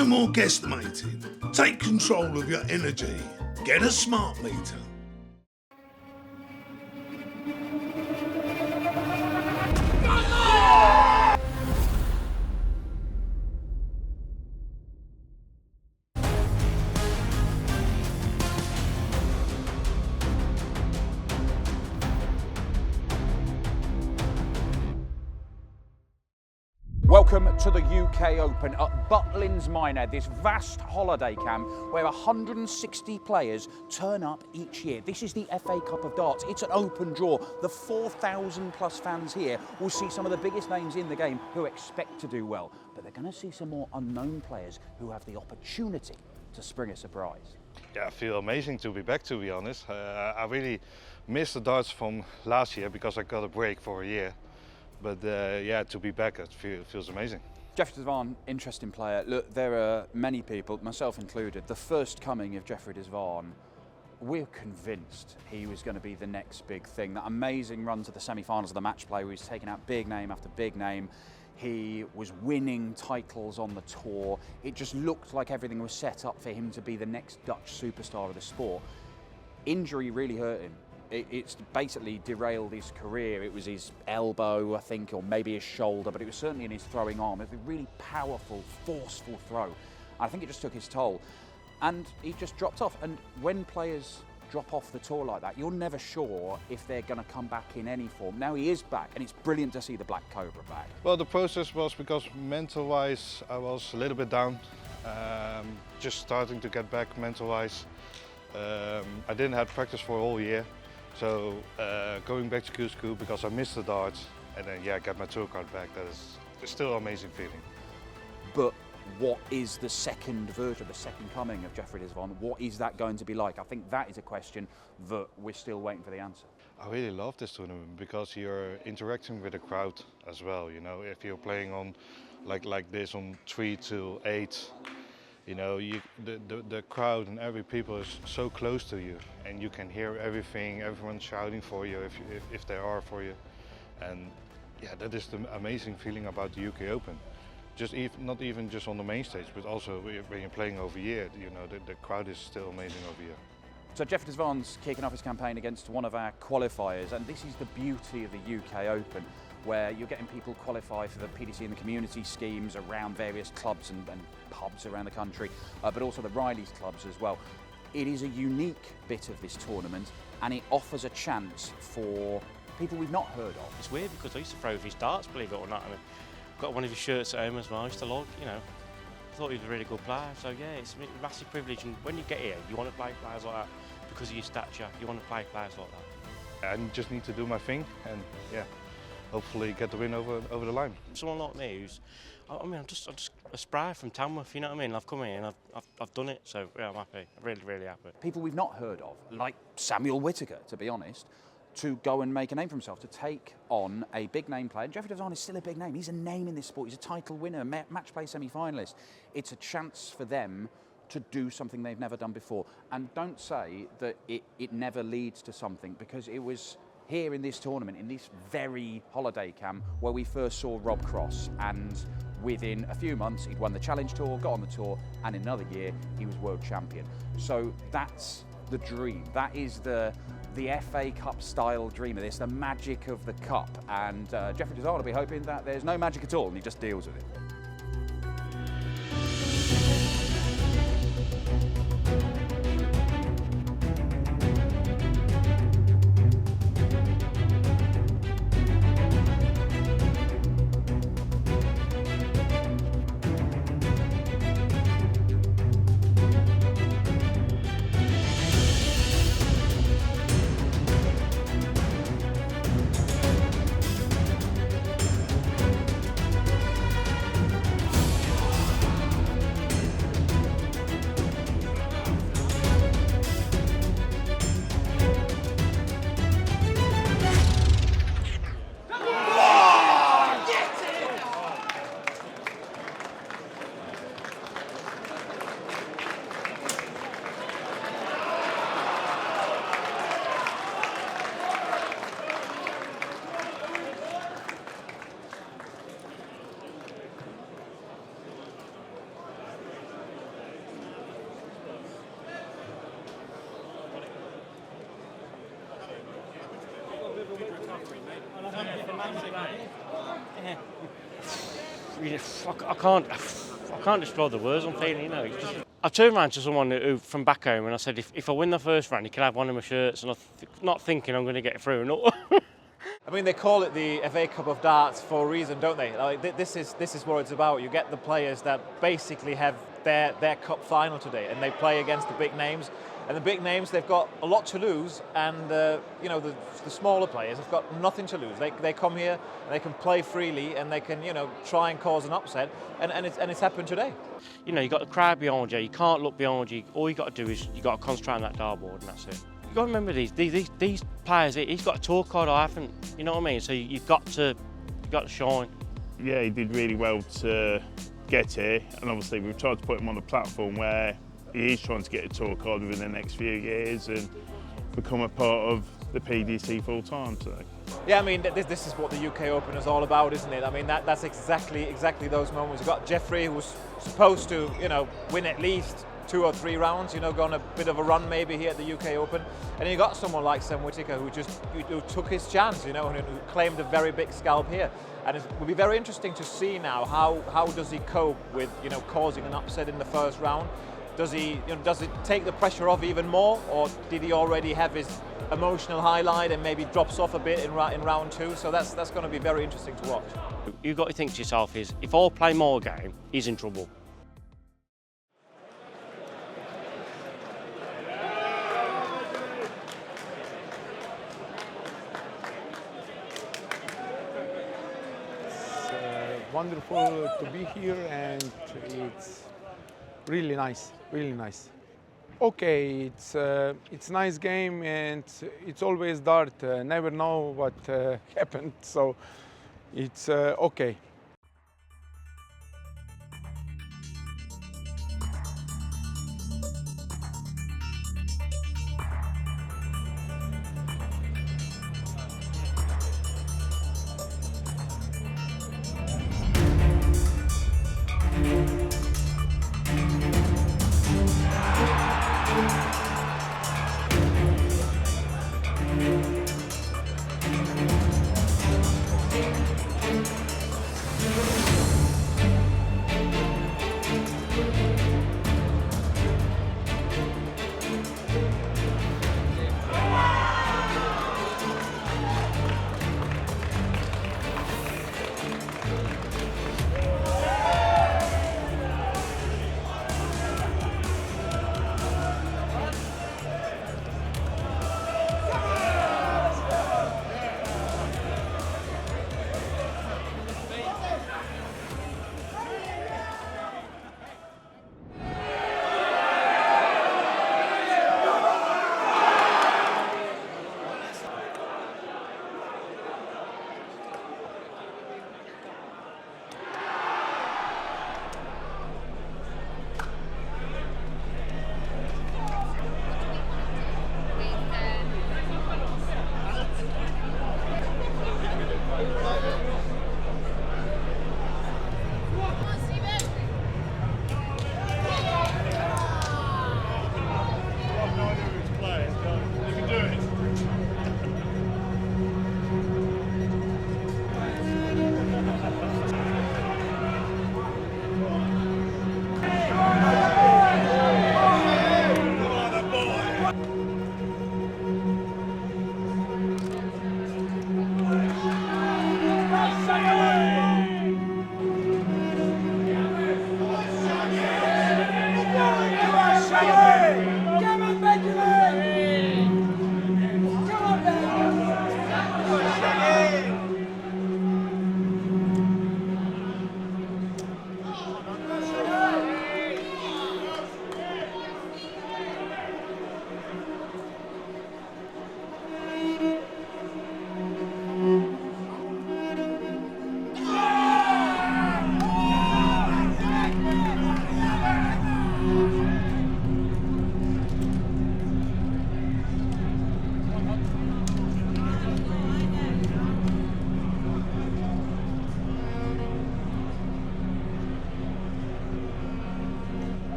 No more guesstimating. Take control of your energy. Get a smart meter. Welcome to the UK Open at Butlins Minehead, this vast holiday camp where 160 players turn up each year. This is the FA Cup of Darts. It's an open draw. The 4,000 plus fans here will see some of the biggest names in the game who expect to do well. But they're going to see some more unknown players who have the opportunity to spring a surprise. Yeah, I feel amazing to be back, to be honest. I really missed the darts from last year because I got a break for a year. But yeah, to be back, it feels amazing. Jeffrey Zwaan, interesting player. Look, there are many people, myself included, the first coming of Jeffrey Zwaan, we're convinced he was going to be the next big thing. That amazing run to the semi-finals of the match play where he was taking out big name after big name. He was winning titles on the tour. It just looked like everything was set up for him to be the next Dutch superstar of the sport. Injury really hurt him. It's basically derailed his career. It was his elbow, I think, or maybe his shoulder, but it was certainly in his throwing arm. It was a really powerful, forceful throw. I think it just took his toll. And he just dropped off. And when players drop off the tour like that, you're never sure if they're going to come back in any form. Now he is back, and it's brilliant to see the Black Cobra back. Well, the process was because mental-wise, I was a little bit down. Just starting to get back mental-wise. I didn't have practice for a whole year. So going back to Cusco because I missed the darts and then yeah, get my tour card back, it's still an amazing feeling. But what is the second version, the second coming of Jeffrey Zwaan? What is that going to be like? I think that is a question that we're still waiting for the answer. I really love this tournament because you're interacting with the crowd as well. You know, if you're playing on like this on 3 to 8. You know, the crowd and every people is so close to you, and you can hear everything. Everyone's shouting for you if they are for you, and yeah, that is the amazing feeling about the UK Open. Not even just on the main stage, but also when you're playing over here. You know, the crowd is still amazing over here. So Jeffrey Zwaan's kicking off his campaign against one of our qualifiers, and this is the beauty of the UK Open, where you're getting people qualify for the PDC and the community schemes around various clubs and pubs around the country, but also the Riley's clubs as well. It is a unique bit of this tournament, and it offers a chance for people we've not heard of. It's weird because I used to throw with his darts, believe it or not, and I've got one of his shirts at home as well. I used to log, you know. I thought he was a really good player, so yeah, it's a massive privilege, and when you get here, you want to play players like that because of your stature. You want to play players like that. I just need to do my thing, and yeah, hopefully get the win over the line. Someone like me who's, I'm just a spray from Tamworth, you know what I mean? I've come here and I've done it, so yeah, I'm happy. I'm really, really happy. People we've not heard of, like Samuel Whittaker, to be honest, to go and make a name for himself, to take on a big name player. Jeffrey Zwaan is still a big name. He's a name in this sport. He's a title winner, match play semi-finalist. It's a chance for them to do something they've never done before. And don't say that it never leads to something, because it was here in this tournament, in this very holiday camp, where we first saw Rob Cross, and within a few months he'd won the Challenge Tour, got on the tour, and in another year he was world champion. So that's the dream. That is the FA Cup style dream of this, the magic of the cup. And Jeffrey Zwaan will be hoping that there's no magic at all and he just deals with it. I can't describe the words I'm feeling, you know. I turned around to someone who from back home and I said, if I win the first round, you can have one of my shirts, and not thinking I'm going to get through. I mean, they call it the FA Cup of Darts for a reason, don't they? Like, this is what it's about. You get the players that basically have their cup final today, and they play against the big names. And the big names, they've got a lot to lose, and you know, the smaller players have got nothing to lose. They come here and they can play freely, and they can, you know, try and cause an upset, and it's happened today. You know, you got the crowd behind you. You can't look behind you. All you got to do is you got to concentrate on that dartboard, and that's it. You got to remember these players. He's got a tour card. I haven't. You know what I mean? So you've got to shine. Yeah, he did really well to get here, and obviously we've tried to put him on a platform where he is trying to get a tour card within the next few years and become a part of the PDC full time. So. Yeah, I mean, this is what the UK Open is all about, isn't it? I mean, that's exactly those moments. You've got Jeffrey, who was supposed to, you know, win at least 2 or 3 rounds, you know, go on a bit of a run maybe here at the UK Open. And then you got someone like Sam Whittaker who took his chance, you know, and who claimed a very big scalp here. And it will be very interesting to see now how does he cope with, you know, causing an upset in the first round. Does he, you know, does it take the pressure off even more, or did he already have his emotional highlight and maybe drops off a bit in round 2? So that's going to be very interesting to watch. You've got to think to yourself is, if I play my game, he's in trouble. It's wonderful to be here, and it's really nice, really nice. Okay, it's nice game, and it's always dart. Never know what happened, so it's okay.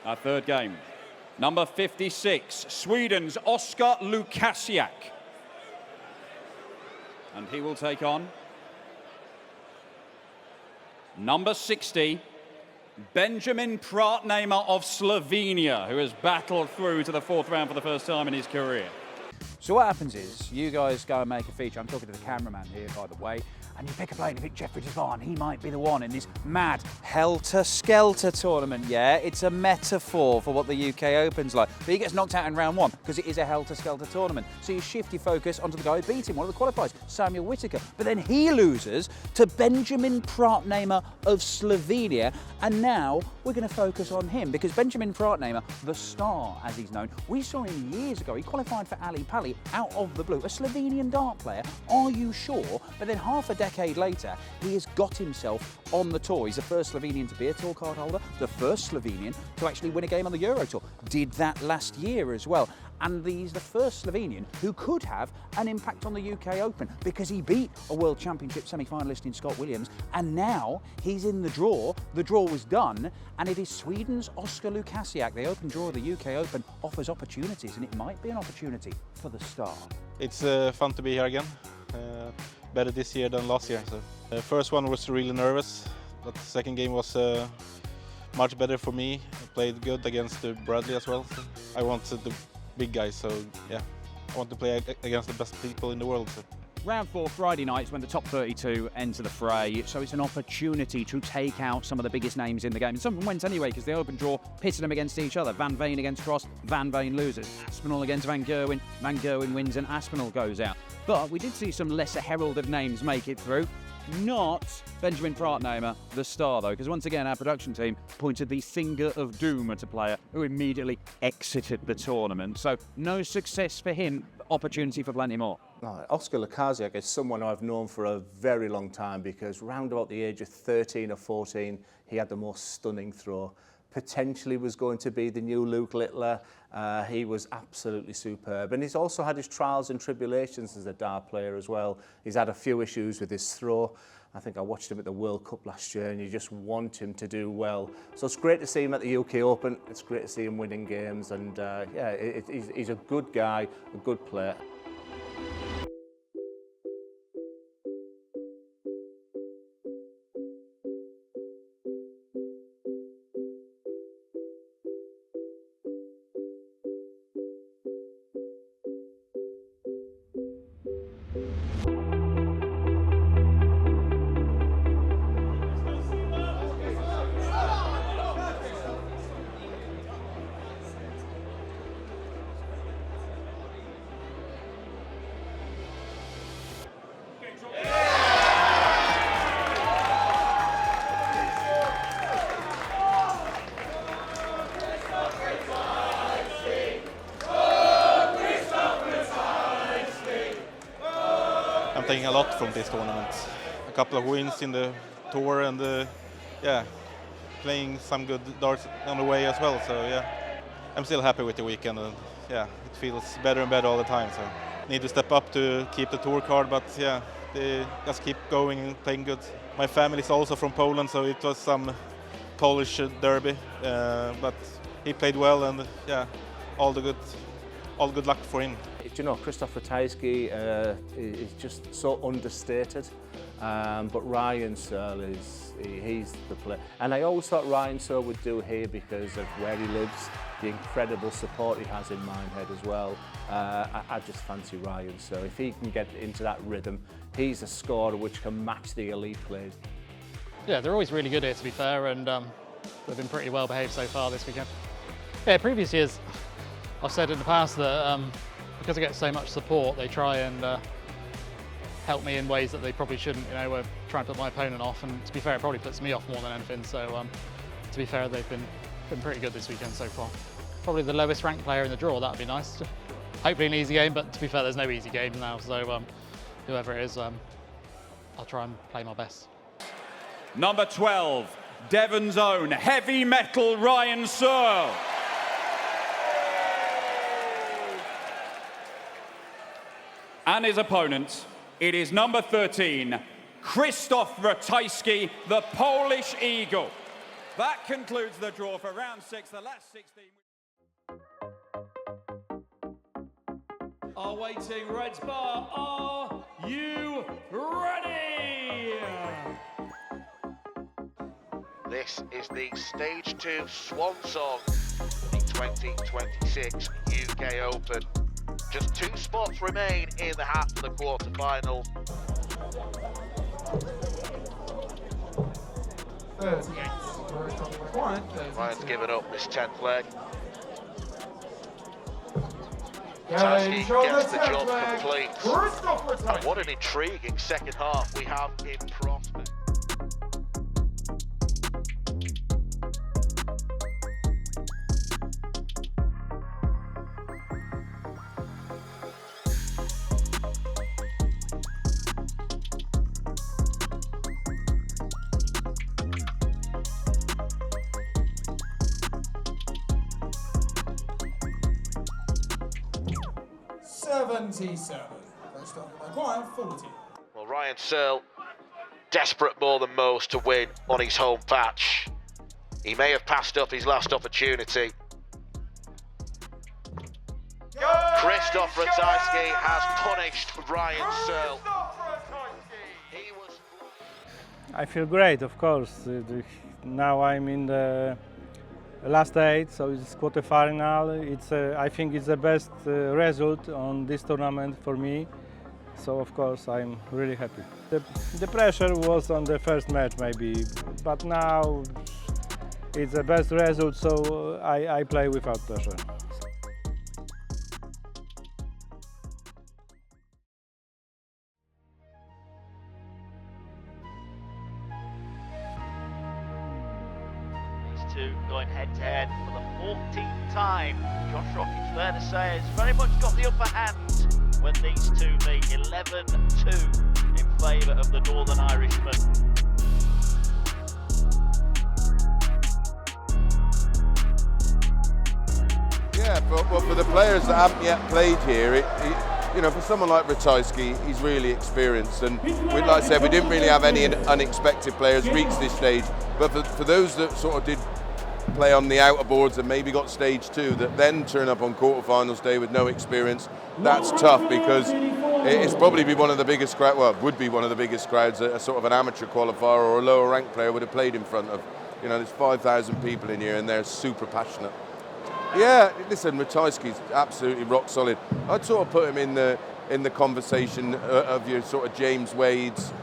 Our third game. Number 56, Sweden's Oskar Lukasiak. And he will take on number 60, Benjamin Pratnamer of Slovenia, who has battled through to the fourth round for the first time in his career. So what happens is, you guys go and make a feature. I'm talking to the cameraman here, by the way, and you pick a player and you pick Jeffrey Zwaan. He might be the one in this mad helter-skelter tournament, yeah? It's a metaphor for what the UK Open's like. But he gets knocked out in round one because it is a helter-skelter tournament. So you shift your focus onto the guy who beat him, one of the qualifiers, Samuel Whittaker. But then he loses to Benjamin Pratnamer of Slovenia, and now we're going to focus on him because Benjamin Pratnamer, the star as he's known, we saw him years ago. He qualified for Ali Pali out of the blue, a Slovenian dart player. Are you sure? But then half a decade later, he has got himself on the tour. He's the first Slovenian to be a tour card holder, the first Slovenian to actually win a game on the Euro Tour. Did that last year as well. And he's the first Slovenian who could have an impact on the UK Open because he beat a World Championship semi-finalist in Scott Williams, and now he's in the draw. The draw was done, and it is Sweden's Oskar Lukasiak. The open draw of the UK Open offers opportunities, and it might be an opportunity for the star. It's fun to be here again. Better this year than last year. So first one was really nervous, but the second game was much better for me. I played good against Bradley as well. So I wanted the big guys, so yeah, I want to play against the best people in the world. So. Round 4, Friday nights, when the top 32 enter the fray, so it's an opportunity to take out some of the biggest names in the game. And some of them went anyway, because the open draw pitted them against each other. Van Veen against Cross, Van Veen loses. Aspinall against Van Gerwen wins and Aspinall goes out. But we did see some lesser heralded names make it through. Not Benjamin Pratnamer, the star though, because once again our production team pointed the finger of doom at a player who immediately exited the tournament. So no success for him, opportunity for plenty more. Oskar Lukasiak is someone I've known for a very long time because round about the age of 13 or 14 he had the most stunning throw. Potentially was going to be the new Luke Littler. He was absolutely superb, and he's also had his trials and tribulations as a dart player as well. He's had a few issues with his throw. I think I watched him at the World Cup last year, and you just want him to do well. So it's great to see him at the UK Open. It's great to see him winning games, and yeah, he's a good guy, a good player. I'm taking a lot from this tournament. A couple of wins in the tour and yeah, playing some good darts on the way as well. So yeah, I'm still happy with the weekend, and yeah, it feels better and better all the time. So need to step up to keep the tour card, but yeah, they just keep going and playing good. My family is also from Poland, so it was some Polish derby, but he played well, and yeah, all good luck for him. You know, Krzysztof Ratajski is just so understated, but Ryan Searle he's the player. And I always thought Ryan Searle would do here because of where he lives, the incredible support he has in Minehead as well. I just fancy Ryan Searle. If he can get into that rhythm, he's a scorer which can match the elite players. Yeah, they're always really good here, to be fair, and they've been pretty well behaved so far this weekend. Yeah, previous years, I've said in the past that because I get so much support, they try and help me in ways that they probably shouldn't. You know, try and put my opponent off, and to be fair, it probably puts me off more than anything. So, to be fair, they've been pretty good this weekend so far. Probably the lowest ranked player in the draw. That'd be nice. Hopefully an easy game, but to be fair, there's no easy games now. So, whoever it is, I'll try and play my best. Number 12, Devon's own heavy metal Ryan Searle. And his opponent, It is number 13, Krzysztof Ratajski, the Polish Eagle. That concludes the draw for round 6, the last 16. Our waiting Reds Bar, are you ready? This is the Stage 2 Swan Song, the 2026 UK Open. Just 2 spots remain in the hat for the quarterfinals. 38. Ryan's given up this 10th leg. Ratajski gets the job complete. And what an intriguing second half we have in prospect. First off, Maguire, 40. Well, Ryan Searle, desperate more than most to win on his home patch. He may have passed up his last opportunity. Krzysztof Ratajski has punished Ryan Searle. I feel great, of course. Now I'm in the last 8, so it's quarterfinal. I think it's the best result on this tournament for me. So of course I'm really happy. The pressure was on the first match maybe, but now it's the best result, so I play without pressure. Going head-to-head for the 14th time. Josh Rock, it's fair to say, has very much got the upper hand when these two meet. 11-2 in favour of the Northern Irishman. Yeah, but for the players that haven't yet played here, you know, for someone like Ratajski, he's really experienced, and like I said, we didn't really have any unexpected players reach this stage. But for those that sort of did play on the outer boards and maybe got stage 2 that then turn up on quarterfinals day with no experience, that's tough, because it's probably be one of the biggest crowd, well, would be one of the biggest crowds that a sort of an amateur qualifier or a lower ranked player would have played in front of. You know, there's 5,000 people in here and they're super passionate. Yeah, listen, Ratajski's absolutely rock solid. I'd sort of put him in the conversation of your sort of James Wade's,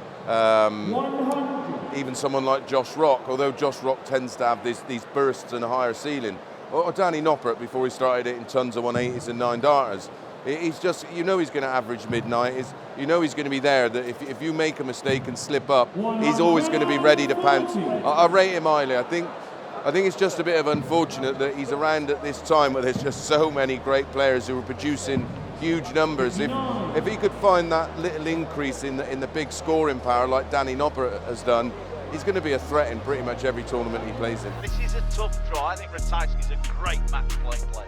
even someone like Josh Rock, although Josh Rock tends to have these bursts and a higher ceiling. Or Danny Noppert, before he started hitting tons of 180s and 9-darters. He's just, you know he's going to average midnight. You know he's going to be there, that if you make a mistake and slip up, he's always going to be ready to pounce. I rate him highly. I think it's just a bit of unfortunate that he's around at this time where there's just so many great players who are producing huge numbers. If he could find that little increase in the big scoring power like Danny Noppert has done, he's going to be a threat in pretty much every tournament he plays in. This is a tough draw. I think Ratajski's a great match play player.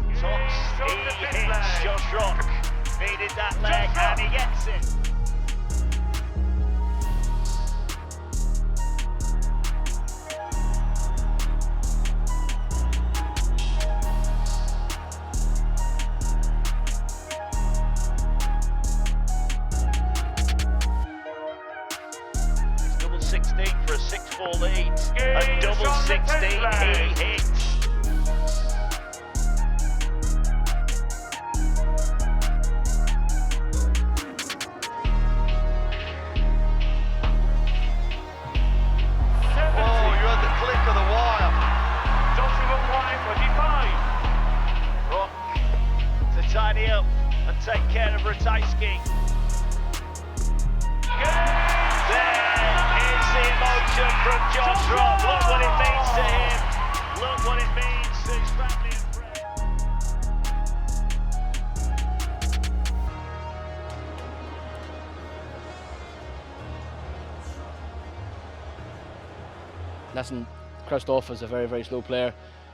He hits Josh Rock. Needed that leg and he gets it. Double 16 for a 6-4 lead. A double 16 he hits. Tidy up and take care of Ratajski. There is the emotion from Josh Rock. Look what it means to him. Look what it means to his family and Listen, Krzysztof is a very, very slow player.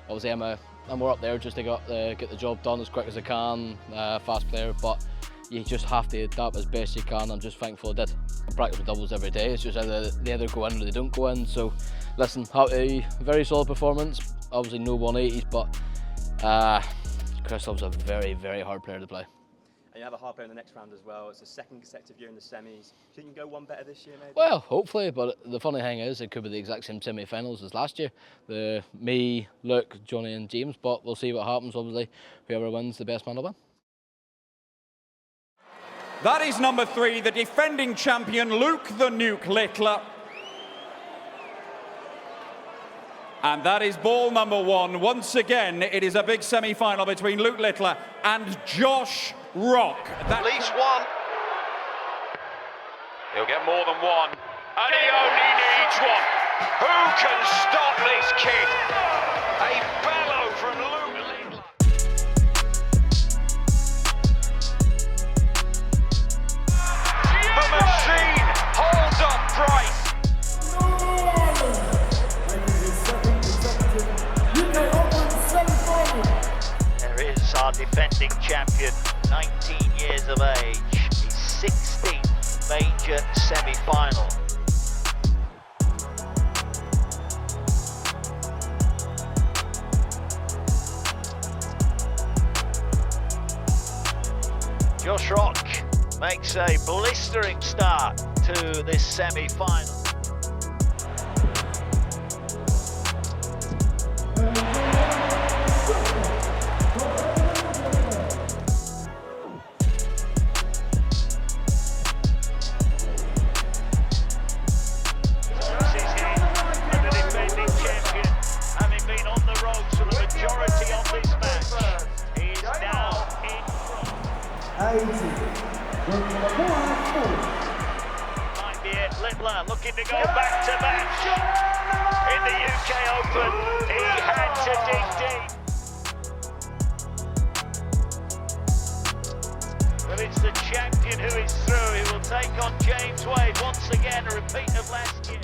Obviously I'm a and we're up there just to get the job done as quick as I can. Fast player, but you just have to adapt as best you can. I'm just thankful I did. I practice with doubles every day. It's just either they either go in or they don't go in. So listen, a very solid performance. Obviously no 180s, but Christoph's a very, very hard player to play. And you have a hard player in the next round as well. It's a second consecutive year in the semis. Do you think you can go one better this year, maybe? Well, hopefully, but the funny thing is, it could be the exact same semi-finals as last year. Me, Luke, Johnny and James, but we'll see what happens. Obviously, whoever wins, the best man will win. That is number 3, the defending champion, Luke the Nuke Littler. And that is ball number 1. Once again, it is a big semi-final between Luke Littler and Josh Rock. At least one. He'll get more than one. And he only needs one. Who can stop this kid? A bellow from Luke Littler. The machine holds up Price. There is our defending champion, 19 years of age, his 16th major semi-final. Josh Rock makes a blistering start to this semi-final. Littler looking to go back to back in the UK Open. He had to dig deep. But it's the champion who is through. He will take on James Wade once again, a repeat of last year.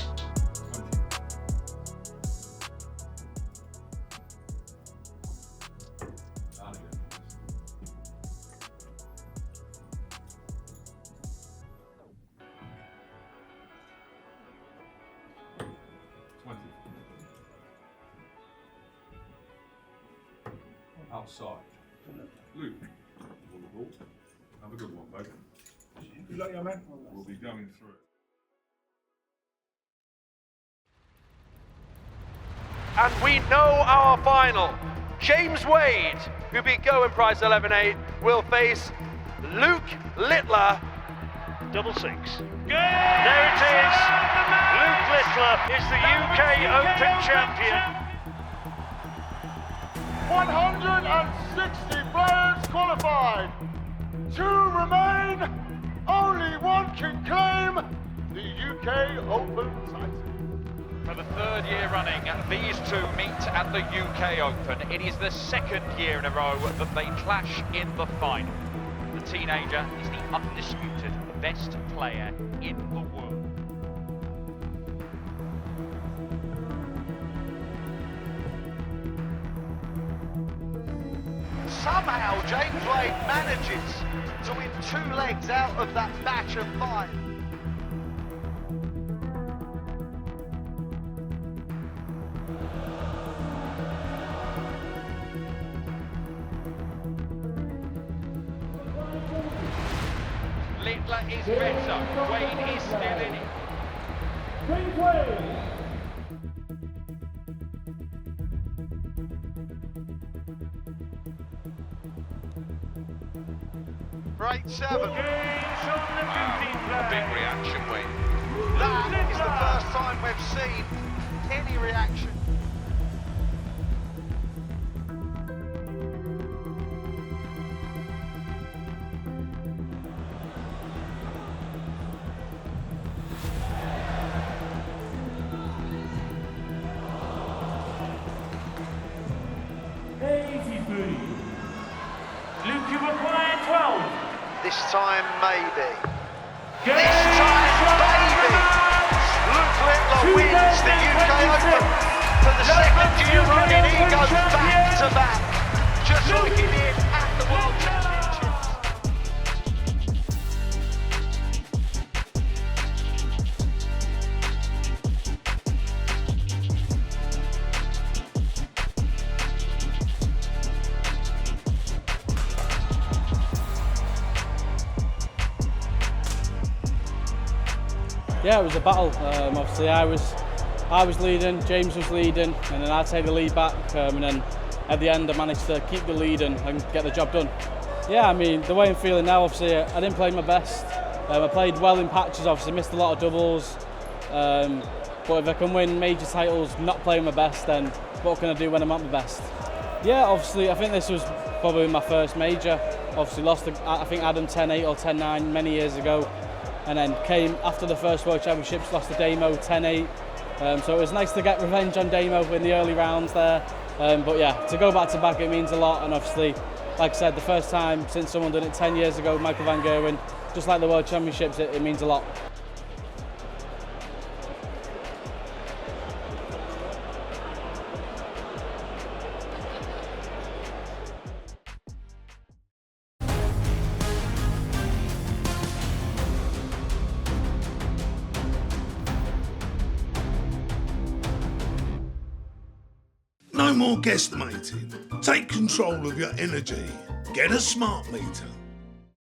Outside. Luke, on the ball. Have a good one, mate. Good luck, young man. We'll be going through it. And we know our final. James Wade, who beat Goen Price 11-8, will face Luke Littler. Double six. There it is. Luke Littler is the UK Open champion. 160 players qualified. 2 remain. Only one can claim the UK Open title. For the 3rd year running, these two meet at the UK Open. It is the 2nd year in a row that they clash in the final. The teenager is the undisputed best player in the world. Somehow James Wade manages to win 2 legs out of that batch of 5. Littler is better. Wade is still in it. James Wade. Break 7. A big reaction, Wade. That is the first time we've seen any reaction. Luke, you require 12. This time, maybe. This time, maybe. Luke Littler wins the UK Open for the 2nd year running. He goes back to back. Yeah, it was a battle. Obviously, I was leading, James was leading, and then I'd take the lead back, and then at the end I managed to keep the lead and get the job done. Yeah, I mean, the way I'm feeling now, obviously, I didn't play my best. I played well in patches, obviously missed a lot of doubles. But if I can win major titles not playing my best, then what can I do when I'm at my best? Yeah, obviously, I think this was probably my first major. Obviously lost to, I think, Adam 10-8 or 10-9 many years ago. And then came after the first World Championships, lost to Damo 10-8. So it was nice to get revenge on Damo in the early rounds there. But yeah, to go back to back, it means a lot. And obviously, like I said, the first time since someone done it 10 years ago, Michael van Gerwen, just like the World Championships, it means a lot. No more guesstimating. Take control of your energy. Get a smart meter.